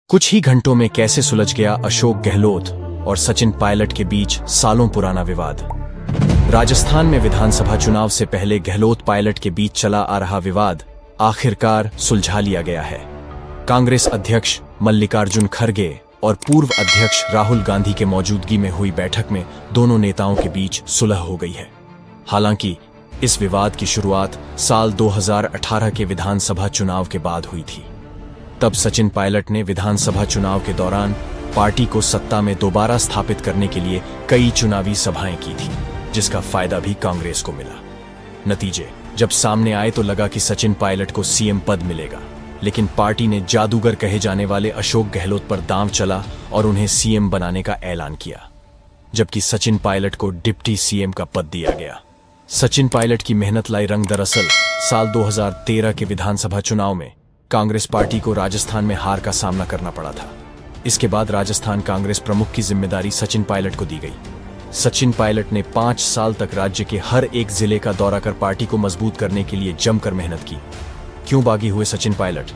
कुछ ही घंटों में कैसे सुलझ गया अशोक गहलोत और सचिन पायलट के बीच सालों पुराना विवाद। राजस्थान में विधानसभा चुनाव से पहले गहलोत पायलट के बीच चला आ रहा विवाद आखिरकार सुलझा लिया गया है। कांग्रेस अध्यक्ष मल्लिकार्जुन खड़गे और पूर्व अध्यक्ष राहुल गांधी के मौजूदगी में हुई बैठक में दोनों नेताओं के बीच सुलह हो गई है। हालांकि इस विवाद की शुरुआत साल 2018 के विधानसभा चुनाव के बाद हुई थी। तब सचिन पायलट ने विधानसभा चुनाव के दौरान पार्टी को सत्ता में दोबारा स्थापित करने के लिए कई चुनावी सभाएं की थी, जिसका फायदा भी कांग्रेस को मिला। नतीजे जब सामने आए तो लगा कि सचिन पायलट को सीएम पद मिलेगा, लेकिन पार्टी ने जादूगर कहे जाने वाले अशोक गहलोत पर दांव चला और उन्हें सीएम बनाने का ऐलान किया, जबकि सचिन पायलट को डिप्टी सीएम का पद दिया गया। सचिन पायलट की मेहनत लाई रंग। दरअसल साल 2013 के विधानसभा चुनाव में कांग्रेस पार्टी को राजस्थान में हार का सामना करना पड़ा था। इसके बाद राजस्थान कांग्रेस प्रमुख की जिम्मेदारी सचिन पायलट को दी गई। सचिन पायलट ने 5 साल तक राज्य के हर एक जिले का दौरा कर पार्टी को मजबूत करने के लिए जमकर मेहनत की। क्यों बागी हुए सचिन पायलट?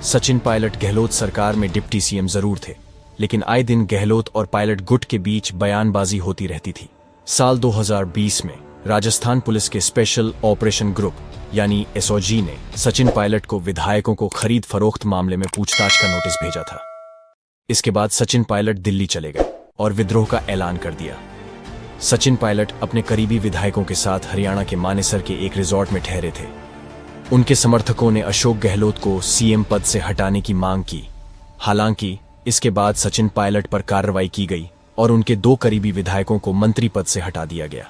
सचिन पायलट गहलोत सरकार में डिप्टी सीएम जरूर थे, लेकिन आए दिन गहलोत और पायलट गुट के बीच बयानबाजी होती रहती थी। साल 2020 में राजस्थान पुलिस के स्पेशल ऑपरेशन ग्रुप यानी एसओजी ने सचिन पायलट को विधायकों को खरीद फरोख्त मामले में पूछताछ का नोटिस भेजा था। इसके बाद सचिन पायलट दिल्ली चले गए और विद्रोह का ऐलान कर दिया। सचिन पायलट अपने करीबी विधायकों के साथ हरियाणा के मानेसर के एक रिजॉर्ट में ठहरे थे। उनके समर्थकों ने अशोक गहलोत को सीएम पद से हटाने की मांग की। हालांकि इसके बाद सचिन पायलट पर कार्रवाई की गई और उनके 2 करीबी विधायकों को मंत्री पद से हटा दिया गया।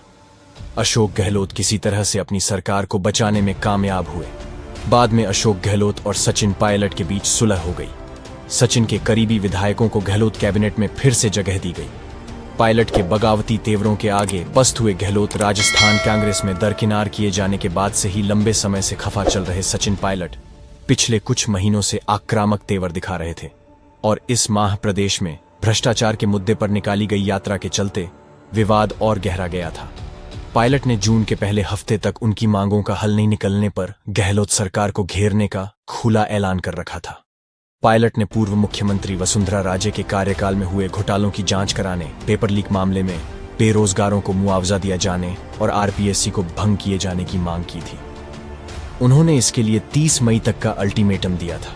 अशोक गहलोत किसी तरह से अपनी सरकार को बचाने में कामयाब हुए। बाद में अशोक गहलोत और सचिन पायलट के बीच सुलह हो गई। सचिन के करीबी विधायकों को गहलोत कैबिनेट में फिर से जगह दी गई। पायलट के बगावती तेवरों के आगे पस्त हुए गहलोत राजस्थान कांग्रेस में दरकिनार किए जाने के बाद से ही लंबे समय से खफा चल रहे सचिन पायलट पिछले कुछ महीनों से आक्रामक तेवर दिखा रहे थे और इस माह प्रदेश में भ्रष्टाचार के मुद्दे पर निकाली गई यात्रा के चलते विवाद और गहरा गया था। पायलट ने जून के पहले हफ्ते तक उनकी मांगों का हल नहीं निकलने पर गहलोत सरकार को घेरने का खुला ऐलान कर रखा था। पायलट ने पूर्व मुख्यमंत्री वसुंधरा राजे के कार्यकाल में हुए घोटालों की जांच कराने, पेपर लीक मामले में बेरोजगारों को मुआवजा दिया जाने और आरपीएससी को भंग किए जाने की मांग की थी। उन्होंने इसके लिए 30 मई तक का अल्टीमेटम दिया था।